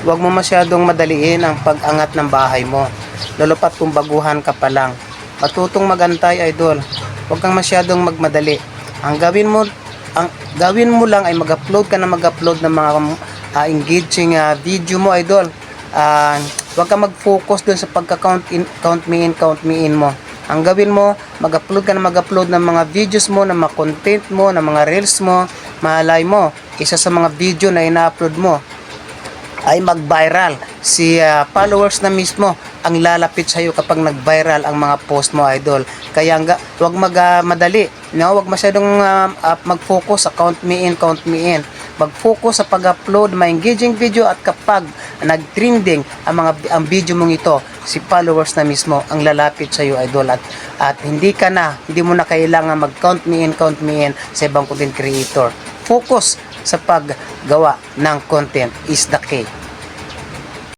Huwag mo masyadong madaliin ang pag-angat ng bahay mo. Lalo pat kung baguhan ka pa lang. Matutong magantay, idol. Huwag kang masyadong magmadali. Ang gawin mo lang ay mag-upload ka na mag-upload ng mga engaging video mo, idol. Huwag kang mag-focus dun sa count me in mo. Ang gawin mo, mag-upload ka na mag-upload ng mga videos mo, ng mga content mo, ng mga reels mo. Malay mo, isa sa mga video na ina-upload mo ay mag-viral. Si followers na mismo ang lalapit sa iyo kapag nag-viral ang mga post mo, idol. Kaya huwag madali, no? Huwag masyadong mag-focus sa count me in. Mag-focus sa pag-upload ng engaging video, at kapag nag-trending ang video mong ito, si followers na mismo ang lalapit sa iyo, idol. At hindi mo na kailangan mag-count me in sa ibang content creator. Focus sa paggawa ng content is the key.